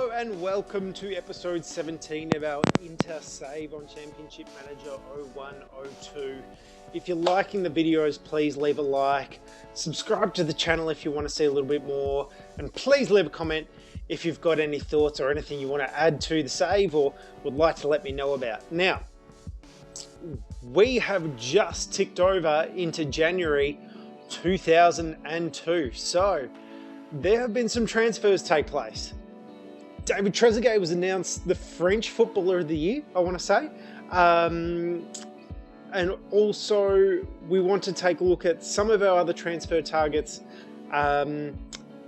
Hello and welcome to episode 17 of our Inter Save on Championship Manager 0102. If you're liking the videos, please leave a like, subscribe to the channel if you want to see a little bit more, and please leave a comment if you've got any thoughts or anything you want to add to the save or would like to let me know about. Now, we have just ticked over into January 2002, so there have been some transfers take place. David Trezeguet was announced the French Footballer of the Year, I want to say. And also, we want to take a look at some of our other transfer targets and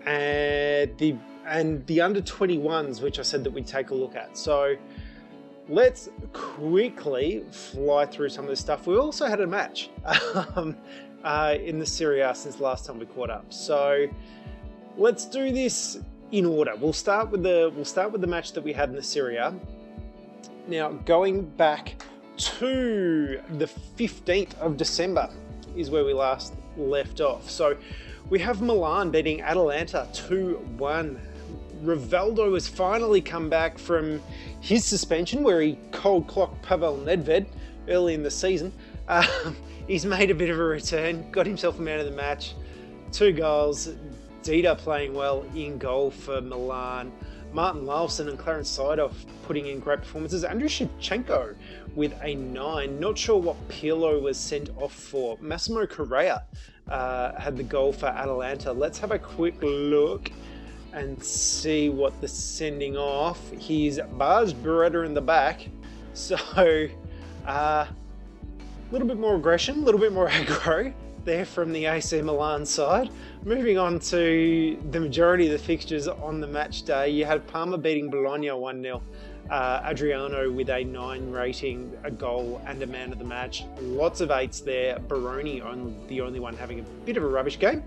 the under 21s, which I said that we'd take a look at. So let's quickly fly through some of this stuff. We also had a match in the Serie A since last time we caught up. So let's do this in order. We'll start with the match that we had in the Serie A. Now, going back to the 15th of December is where we last left off. So we have Milan beating Atalanta 2-1. Rivaldo has finally come back from his suspension where he cold clocked Pavel Nedved early in the season. He's made a bit of a return, got himself a man of the match, 2 goals. Dida playing well in goal for Milan. Martin Laulsen and Clarence Seedorf putting in great performances. Andriy Shevchenko with a 9. Not sure what Pirlo was sent off for. Massimo Correa had the goal for Atalanta. Let's have a quick look and see what the sending off. He's Baz Beretta in the back. So, a little bit more aggression, a little bit more aggro there from the AC Milan side. Moving on to the majority of the fixtures on the match day, you had Parma beating Bologna 1-0. Adriano with a 9 rating, a goal and a man of the match. Lots of 8s there. Baroni the only one having a bit of a rubbish game.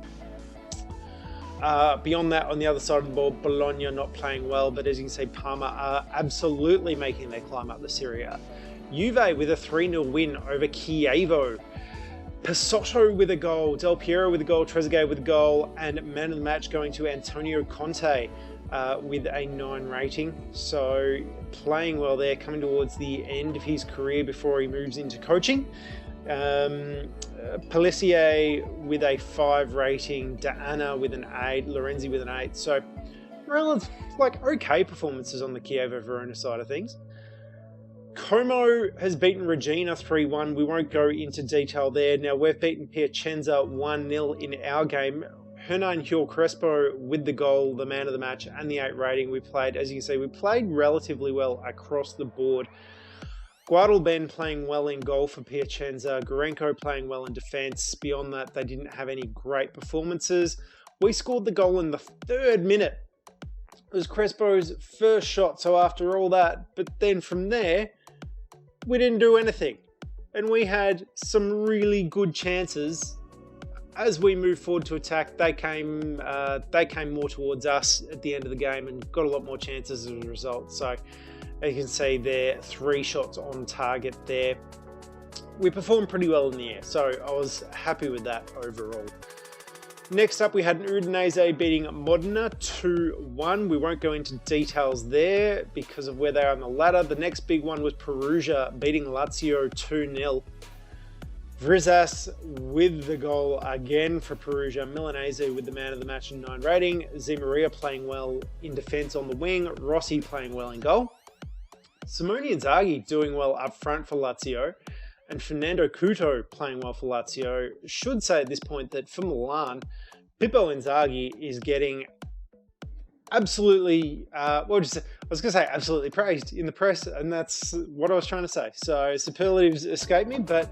Beyond that, on the other side of the ball, Bologna not playing well, but as you can see, Parma are absolutely making their climb up the Serie A. Juve with a 3-0 win over Chievo. Pessotto with a goal, Del Piero with a goal, Trezeguet with a goal, and man of the match going to Antonio Conte with a 9 rating. So playing well there, coming towards the end of his career before he moves into coaching. Pelissier with a 5 rating, D'Anna with an 8, Lorenzi with an 8. So okay performances on the Chievo Verona side of things. Como has beaten Regina 3-1. We won't go into detail there. Now, we've beaten Piacenza 1-0 in our game. Hernan Gil Crespo with the goal, the man of the match, and the 8 rating. We played, as you can see, we played relatively well across the board. Guadalben playing well in goal for Piacenza. Gurenko playing well in defence. Beyond that, they didn't have any great performances. We scored the goal in the 3rd minute. It was Crespo's first shot, so after all that, but then from there, we didn't do anything. And we had some really good chances. As we moved forward to attack, they came more towards us at the end of the game and got a lot more chances as a result. So as you can see there, 3 shots on target there. We performed pretty well in the air, so I was happy with that overall. Next up, we had Udinese beating Modena 2-1. We won't go into details there because of where they are on the ladder. The next big one was Perugia beating Lazio 2-0. Vrizas with the goal again for Perugia. Milanese with the man of the match and 9 rating. Zimaria playing well in defence on the wing. Rossi playing well in goal. Simone Inzaghi doing well up front for Lazio. And Fernando Couto playing well for Lazio. Should say at this point that for Milan, Pippo Inzaghi is getting absolutely, absolutely praised in the press, and that's what I was trying to say. So superlatives escape me, but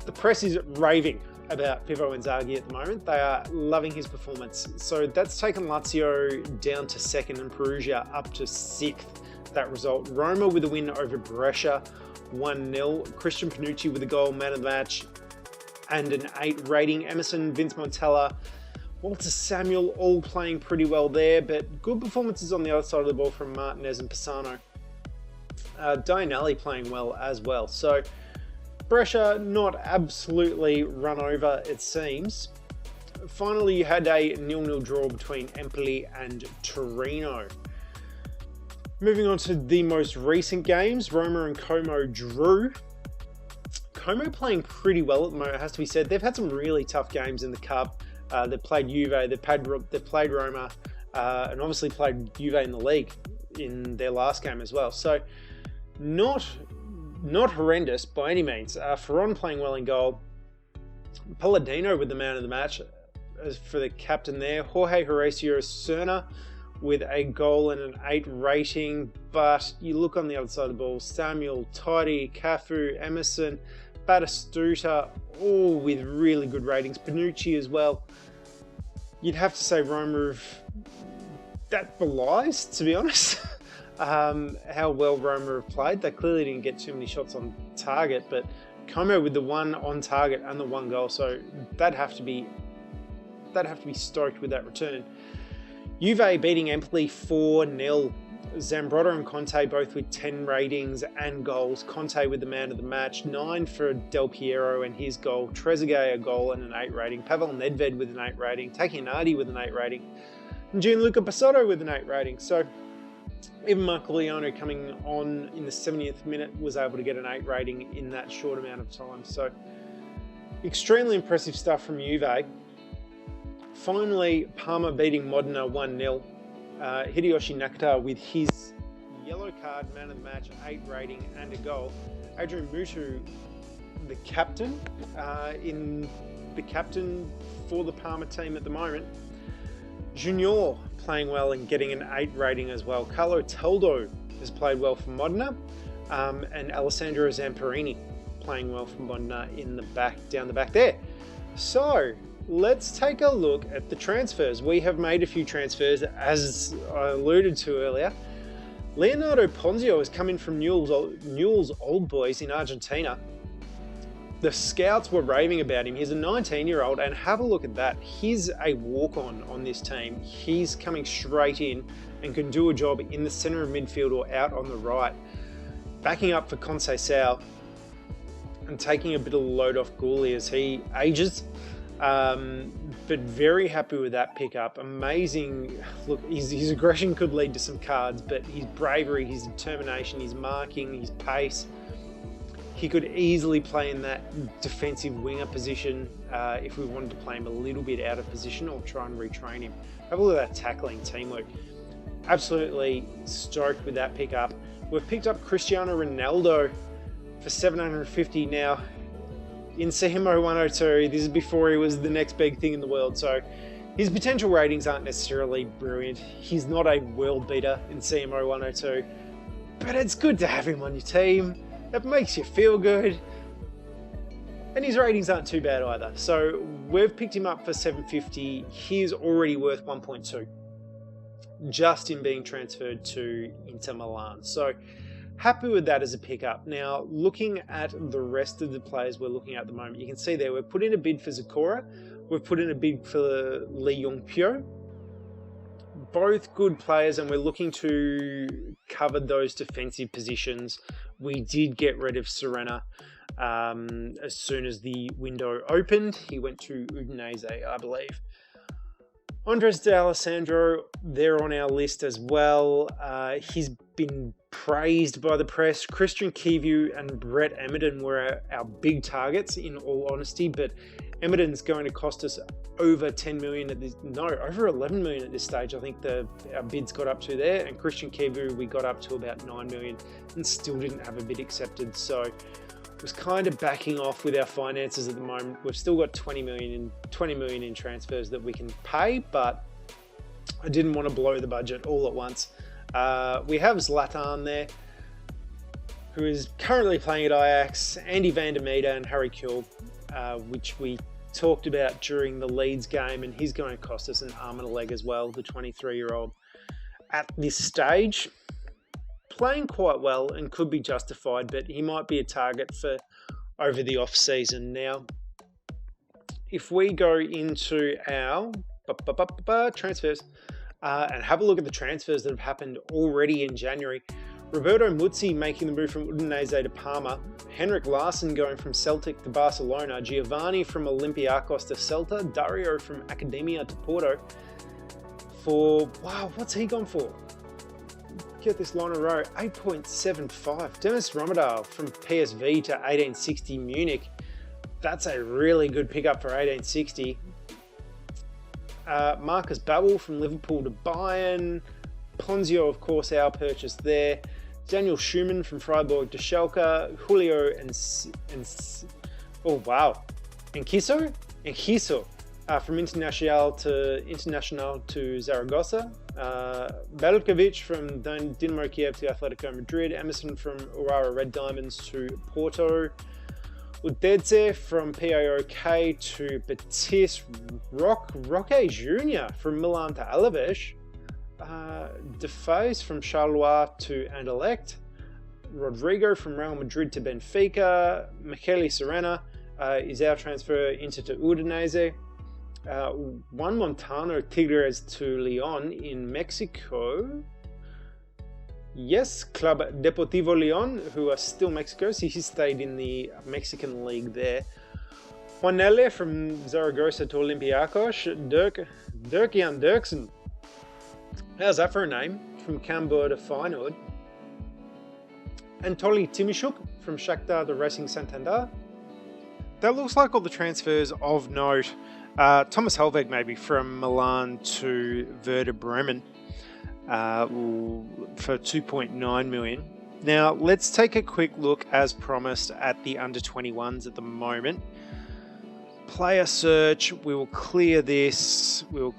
the press is raving about Pippo Inzaghi at the moment. They are loving his performance. So that's taken Lazio down to 2nd and Perugia up to 6th. That result. Roma with a win over Brescia 1-0. Christian Panucci with a goal, man of the match, and an 8 rating. Emerson, Vince Montella, Walter Samuel all playing pretty well there, but good performances on the other side of the ball from Martinez and Pisano. Dianelli playing well as well. So Brescia not absolutely run over, it seems. Finally, you had a 0-0 draw between Empoli and Torino. Moving on to the most recent games, Roma and Como drew. Como playing pretty well at the moment, it has to be said. They've had some really tough games in the Cup. They've played Juve, they've played Roma, and obviously played Juve in the league in their last game as well. So not horrendous by any means. Ferron playing well in goal. Palladino with the man of the match for the captain there. Jorge Horacio Serna with a goal and an 8 rating. But you look on the other side of the ball, Samuel, Totti, Cafu, Emerson, Batistuta, all with really good ratings. Panucci as well. You'd have to say Roma, that belies, to be honest, how well Roma have played. They clearly didn't get too many shots on target, but Como with the 1 on target and the 1 goal, so they'd have to be stoked with that return. Juve beating Empoli 4-0. Zambrotta and Conte both with 10 ratings and goals. Conte with the man of the match, 9 for Del Piero and his goal. Trezeguet a goal and an 8 rating. Pavel Nedved with an 8 rating. Takinardi with an 8 rating. And Gianluca Bassotto with an 8 rating. So even Marcogliano coming on in the 70th minute was able to get an 8 rating in that short amount of time. So extremely impressive stuff from Juve. Finally, Parma beating Modena 1-0. Hideyoshi Nakata with his yellow card, man of the match, 8 rating and a goal. Adrian Mutu, the captain, for the Parma team at the moment. Junior playing well and getting an 8 rating as well. Carlo Teldo has played well for Modena, and Alessandro Zamparini playing well for Modena in the back, down the back there. So let's take a look at the transfers. We have made a few transfers, as I alluded to earlier. Leonardo Ponzio has come in from Newell's Old Boys in Argentina. The scouts were raving about him. He's a 19-year-old, and have a look at that. He's a walk-on on this team. He's coming straight in and can do a job in the centre of midfield or out on the right. Backing up for Conceição and taking a bit of the load off Gouli as he ages. But very happy with that pickup. Amazing. Look, his aggression could lead to some cards, but his bravery, his determination, his marking, his pace, he could easily play in that defensive winger position if we wanted to play him a little bit out of position or try and retrain him. Have a look at that tackling teamwork. Absolutely stoked with that pickup. We've picked up Cristiano Ronaldo for 750 now. In CMO 102, this is before he was the next big thing in the world, so his potential ratings aren't necessarily brilliant. He's not a world beater in CMO 102, but it's good to have him on your team. It makes you feel good. And his ratings aren't too bad either. So we've picked him up for 750. He's already worth 1.2 just in being transferred to Inter Milan. So happy with that as a pickup. Now, looking at the rest of the players we're looking at the moment, you can see there we've put in a bid for Zakora. We've put in a bid for Lee Yong-pyo. Both good players, and we're looking to cover those defensive positions. We did get rid of Serena as soon as the window opened. He went to Udinese, I believe. Andres de Alessandro, they're on our list as well. He's been praised by the press. Christian Kivu and Brett Emerton were our big targets, in all honesty, but Emerton's going to cost us over 10 million at this, no, over 11 million at this stage. I think our bids got up to there, and Christian Kivu we got up to about 9 million and still didn't have a bid accepted. So was kind of backing off with our finances at the moment. We've still got 20 million in transfers that we can pay, but I didn't want to blow the budget all at once. We have Zlatan there, who is currently playing at Ajax, Andy van der Meter and Harry Kuehl, which we talked about during the Leeds game, and he's going to cost us an arm and a leg as well, the 23-year-old. At this stage, playing quite well and could be justified, but he might be a target for over the off-season. Now, if we go into our transfers and have a look at the transfers that have happened already in January, Roberto Muzzi making the move from Udinese to Parma, Henrik Larsson going from Celtic to Barcelona, Giovanni from Olympiacos to Celta, Dario from Academia to Porto for, wow, what's he gone for? get this line in a row. 8.75. Dennis Rommedahl from PSV to 1860 Munich. That's a really good pickup for 1860. Marcus Babbel from Liverpool to Bayern. Ponzio, of course, our purchase there. Daniel Schumann from Freiburg to Schalke. Julio and oh wow, Enciso from Internacional to Zaragoza. Belkovic from Dinamo Kiev to Atletico Madrid. Emerson from Aurora Red Diamonds to Porto. Udeze from PAOK to Betis. Roque Jr. from Milan to Alaves. Deface from Charleroi to Anderlecht. Rodrigo from Real Madrid to Benfica. Michele Serena is our transfer into to Udinese. Juan Montano Tigres to Leon in Mexico. Yes, Club Deportivo Leon, who are still Mexico, so he stayed in the Mexican league there. Juanele from Zaragoza to Olympiacos. Dirk-Jan Dirksen. How's that for a name? From Cambuur to Feyenoord. Anatoly Timoshuk from Shakhtar to Racing Santander. That looks like all the transfers of note. Thomas Helveg maybe from Milan to Werder Bremen for 2.9 million. Now let's take a quick look, as promised, at the under-21s at the moment. Player search, we will clear this, look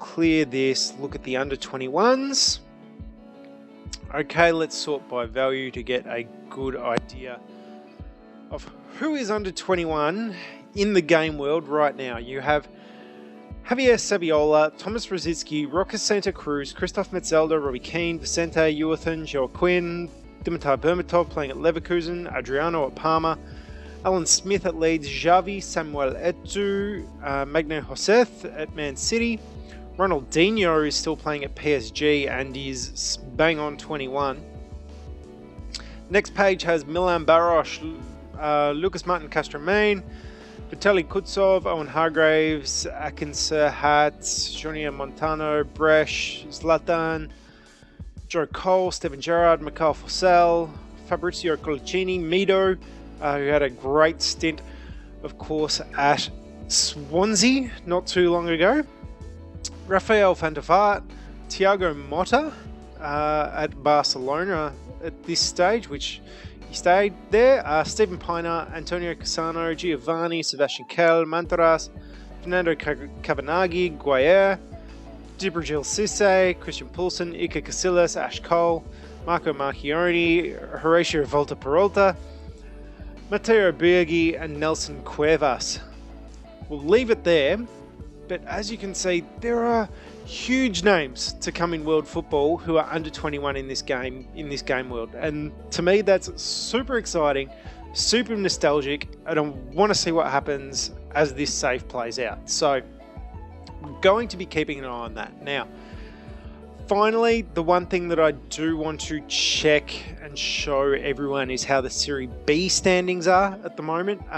at the under-21s. Okay, let's sort by value to get a good idea of who is under 21 in the game world right now. You have Javier Saviola, Thomas Rosicki, Rokas Santa Cruz, Christoph Metzelder, Robbie Keane, Vicente Joathan, Joaquin, Dimitar Berbatov playing at Leverkusen, Adriano at Parma, Alan Smith at Leeds, Xavi, Samuel Eto'o, Magne Joseth at Man City. Ronaldinho is still playing at PSG and is bang on 21. Next page has Milan Baros, Lucas Martin Castromain, Vitaly Kutsov, Owen Hargraves, Akin Serhat, Jonia Montano, Bresh, Zlatan, Joe Cole, Steven Gerrard, Mikhail Fossell, Fabrizio Colicini, Mido, who had a great stint, of course, at Swansea not too long ago. Rafael van der Vaart, Thiago Motta at Barcelona at this stage, which he stayed there. Stephen Piner, Antonio Cassano, Giovanni, Sebastian Kell, Mantaras, Fernando Cavanaghi, Guayer, Dibrigil Cisse, Christian Poulsen, Iker Casillas, Ash Cole, Marco Marchioni, Horatio Volta Peralta, Matteo Biaggi, and Nelson Cuevas. We'll leave it there, but as you can see, there are huge names to come in world football who are under 21 in this game world, and to me that's super exciting, super nostalgic, and I want to see what happens as this save plays out. So we're going to be keeping an eye on that. Now finally, the one thing that I do want to check and show everyone is how the Serie B standings are at the moment.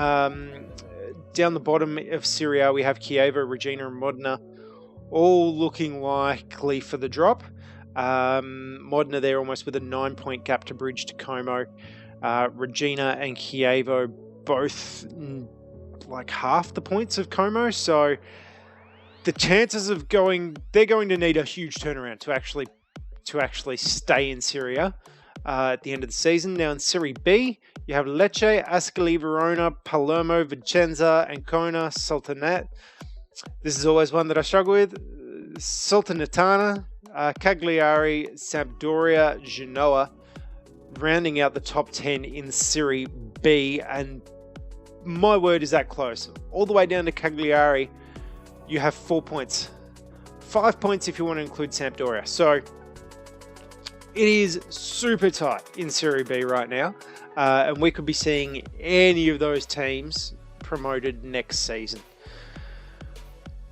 Down the bottom of Serie A, we have Chievo, Regina, and Modena, all looking likely for the drop. Modena there almost with a 9-point gap to bridge to Como. Regina and Chievo both like half the points of Como, so the chances of they're going to need a huge turnaround to actually stay in Serie A at the end of the season. Now in Serie B, you have Lecce, Ascoli, Verona, Palermo, Vicenza, Ancona, Sultanate. This is always one that I struggle with. Sultanatana, Cagliari, Sampdoria, Genoa, rounding out the top 10 in Serie B. And my word, is that close. All the way down to Cagliari, you have 4 points. 5 points if you want to include Sampdoria. So it is super tight in Serie B right now. And we could be seeing any of those teams promoted next season.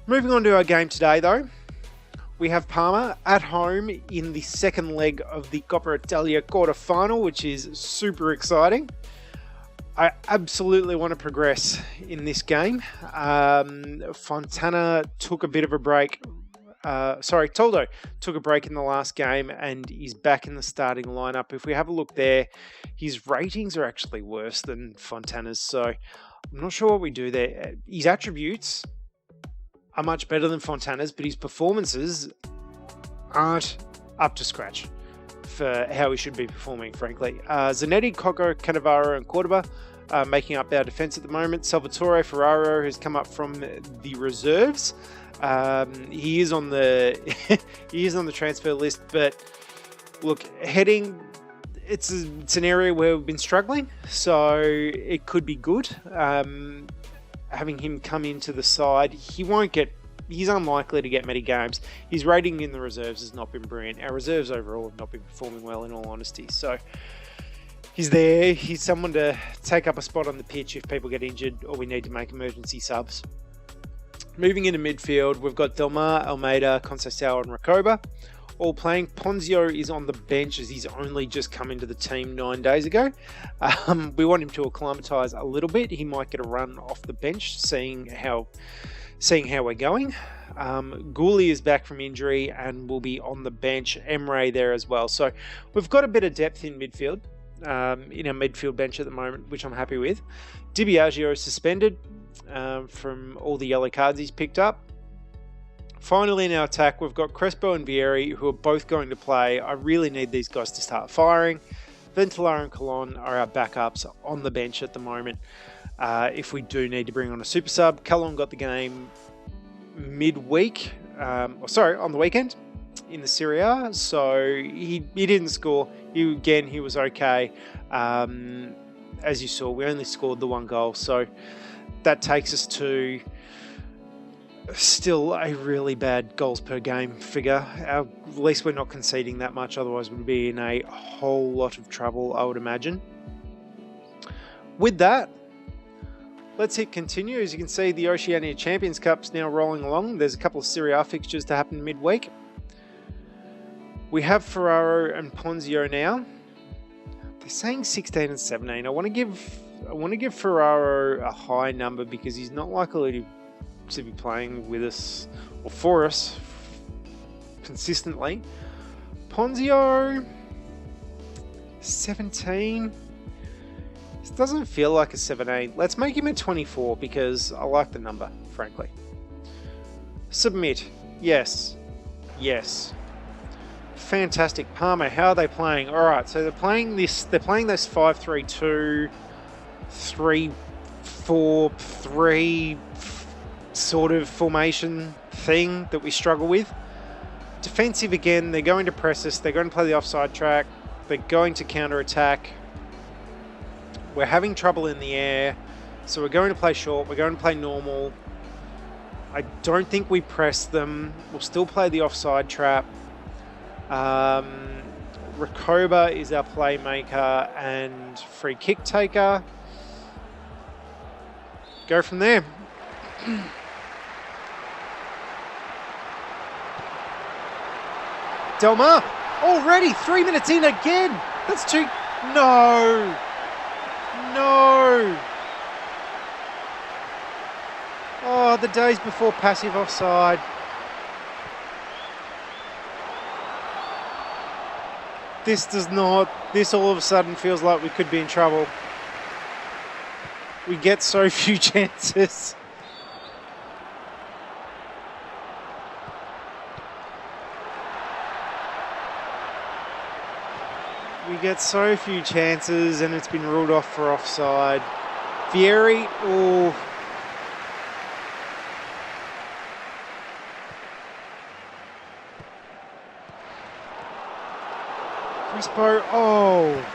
Moving on to our game today, though, we have Parma at home in the second leg of the Coppa Italia quarter-final, which is super exciting. I absolutely want to progress in this game. Fontana took a bit of a break Toldo took a break in the last game and he's back in the starting lineup. If we have a look there, his ratings are actually worse than Fontana's, so I'm not sure what we do there. His attributes are much better than Fontana's, but his performances aren't up to scratch for how he should be performing, frankly. Zanetti, Coco, Cannavaro, and Cordoba making up our defence at the moment. Salvatore Ferraro has come up from the reserves. He is on the he is on the transfer list, but look, it's an area where we've been struggling, so it could be good. Having him come into the side, he's unlikely to get many games. His rating in the reserves has not been brilliant. Our reserves overall have not been performing well, in all honesty. So he's there. He's someone to take up a spot on the pitch if people get injured or we need to make emergency subs. Moving into midfield, we've got Delmar, Almeida, Conceição, and Recoba all playing. Ponzio is on the bench as he's only just come into the team 9 days ago. We want him to acclimatise a little bit. He might get a run off the bench, seeing how we're going. Gouli is back from injury and will be on the bench. Emre there as well. So we've got a bit of depth in midfield, in our midfield bench at the moment, which I'm happy with. Di Biagio is suspended from all the yellow cards he's picked up. Finally, in our attack, we've got Crespo and Vieri, who are both going to play. I really need these guys to start firing. Ventular and Colon are our backups on the bench at the moment. If we do need to bring on a super sub, Colon got the game midweek, on the weekend in the Serie A, so he didn't score. He was okay. As you saw, we only scored the 1 goal, so that takes us to still a really bad goals per game figure. At least we're not conceding that much, otherwise we'd be in a whole lot of trouble, I would imagine. With that, let's hit continue. As you can see, the Oceania Champions Cup's now rolling along. There's a couple of Serie A fixtures to happen midweek. We have Ferraro and Ponzio now. They're saying 16 and 17. I want to give Ferraro a high number because he's not likely to be playing with us or for us consistently. Ponzio 17. This doesn't feel like a 17. Let's make him a 24 because I like the number, frankly. Submit. Yes. Fantastic. Parma, how are they playing? All right, so they're playing this 5-3-2, 3-4-3 sort of formation thing that we struggle with. Defensive again, they're going to press us, they're going to play the offside track, they're going to counter-attack. We're having trouble in the air, so we're going to play short, we're going to play normal. I don't think we press them. We'll still play the offside trap. Recoba is our playmaker and free kick taker. Go from there. Delmar, already 3 minutes in again. That's too... No. Oh, the days before passive offside. This all of a sudden feels like we could be in trouble. We get so few chances. We get so few chances and it's been ruled off for offside. Vieri, oh. Crespo, oh.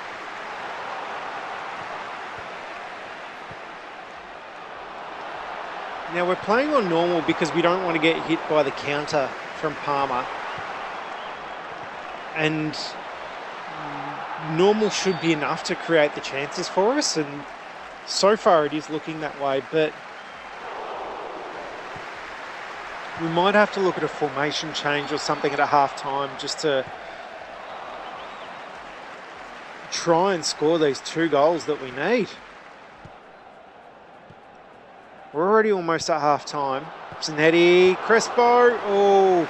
Now we're playing on normal because we don't want to get hit by the counter from Parma. And normal should be enough to create the chances for us, and so far it is looking that way, but we might have to look at a formation change or something at a half-time just to try and score these 2 goals that we need. We're already almost at half-time. Zanetti, Crespo, oh,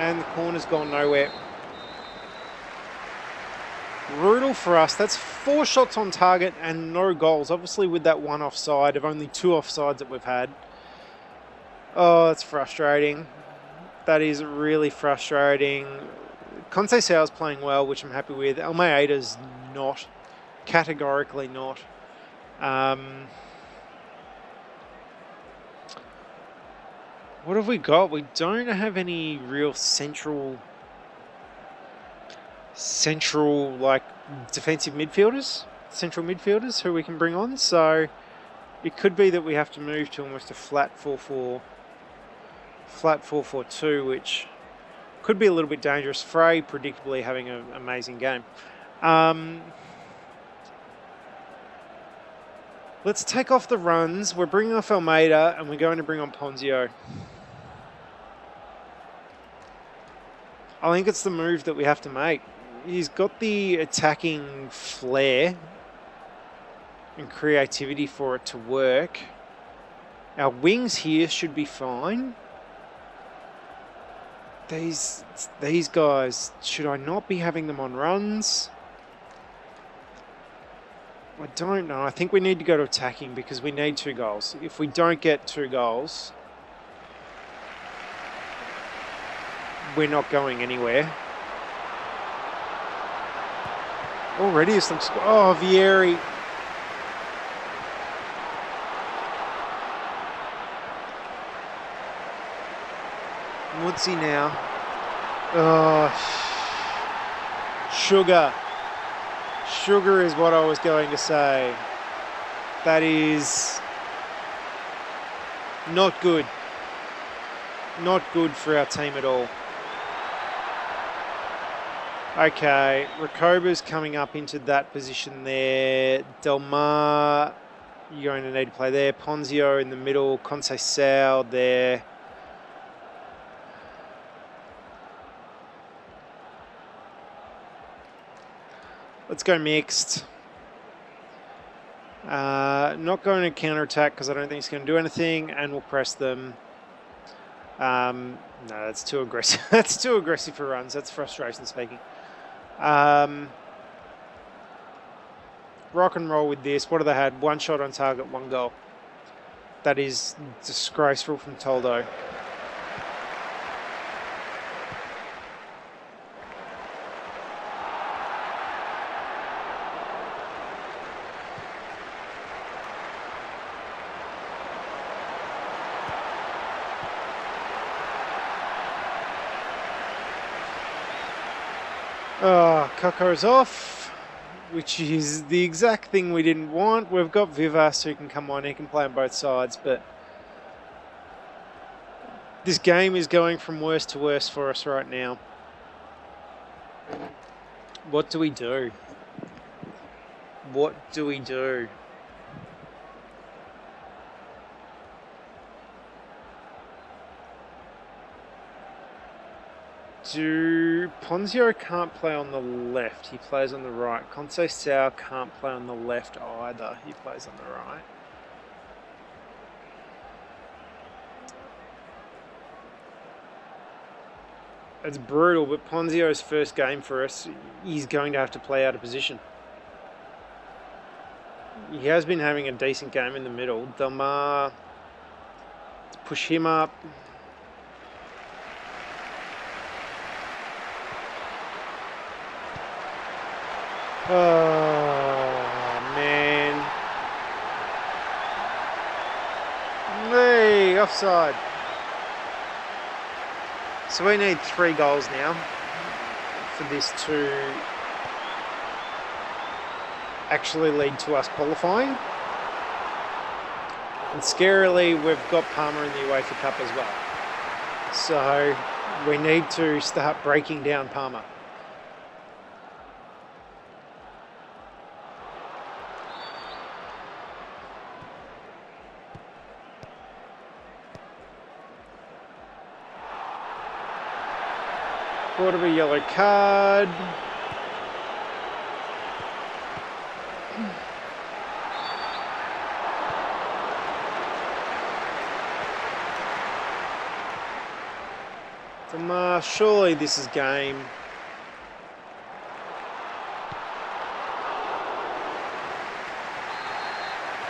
And the corner's gone nowhere. Brutal for us. That's 4 shots on target and no goals. Obviously with that one offside of only 2 offsides that we've had. Oh, that's frustrating. That is really frustrating. Conceição's playing well, which I'm happy with. Almeida's not. Categorically not. What have we got? We don't have any real central like defensive midfielders, central midfielders who we can bring on. So it could be that we have to move to almost a flat 4-4-2, which could be a little bit dangerous. Frey predictably having an amazing game. Let's take off the runs. We're bringing off Almeida and we're going to bring on Ponzio. I think it's the move that we have to make. He's got the attacking flair and creativity for it to work. Our wings here should be fine. These guys, should I not be having them on runs? I don't know. I think we need to go to attacking because we need 2 goals. If we don't get 2 goals, we're not going anywhere. Already some... Oh, Vieri. What's he now? Oh, sugar. Sugar is what I was going to say. That is not good. Not good for our team at all. Okay, Rakoba's coming up into that position there. Delmar, you're going to need to play there. Ponzio in the middle. Conceição there. Let's go mixed. Not going to counter-attack because I don't think it's going to do anything, and we'll press them. No, that's too aggressive. That's too aggressive for runs. That's frustration speaking. Rock and roll with this. What have they had? 1 shot on target, 1 goal. That is disgraceful from Toldo. Oh, Coco's off, which is the exact thing we didn't want. We've got Vivas who can come on, he can play on both sides, but this game is going from worse to worse for us right now. What do we do? What do we do? Ponzio can't play on the left, he plays on the right. Conceição can't play on the left either, he plays on the right. It's brutal, but Ponzio's first game for us, he's going to have to play out of position. He has been having a decent game in the middle. Delmar, let's push him up. Oh, man. Hey, offside. So we need 3 goals now for this to actually lead to us qualifying. And scarily, we've got Parma in the UEFA Cup as well. So we need to start breaking down Parma. Quarter of a yellow card. Surely this is game.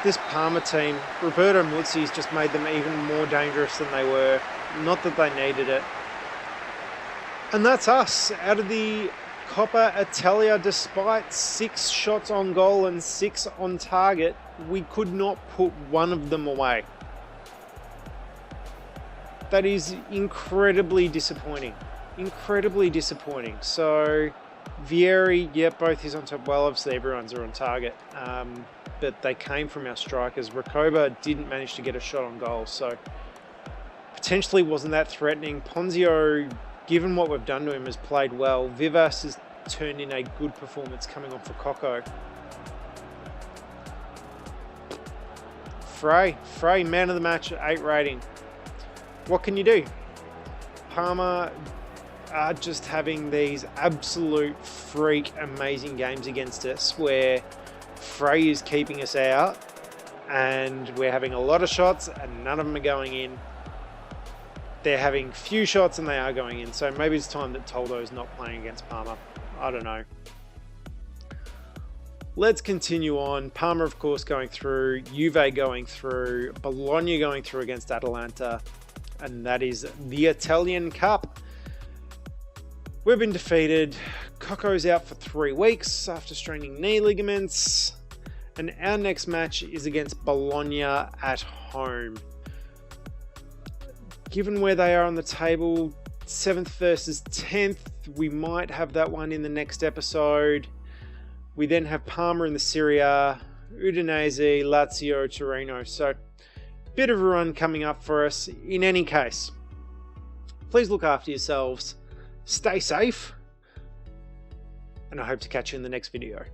This Parma team, Roberto Muzzi's just made them even more dangerous than they were. Not that they needed it. And that's us. Out of the Coppa Italia, despite 6 shots on goal and 6 on target, we could not put one of them away. That is incredibly disappointing. Incredibly disappointing. So, Vieri, yeah, both his on top. Well, obviously everyone's are on target. But they came from our strikers. Recoba didn't manage to get a shot on goal, so potentially wasn't that threatening. Ponzio, given what we've done to him, has played well. Vivas has turned in a good performance coming on for Coco. Frey, man of the match, 8 rating. What can you do? Parma are just having these absolute freak amazing games against us where Frey is keeping us out and we're having a lot of shots and none of them are going in. They're having few shots and they are going in. So maybe it's time that Toldo's not playing against Parma. I don't know. Let's continue on. Parma, of course, going through. Juve going through. Bologna going through against Atalanta. And that is the Italian Cup. We've been defeated. Coco's out for 3 weeks after straining knee ligaments. And our next match is against Bologna at home. Given where they are on the table, 7th versus 10th, we might have that one in the next episode. We then have Parma in the Serie A, Udinese, Lazio, Torino. So, bit of a run coming up for us. In any case, please look after yourselves, stay safe, and I hope to catch you in the next video.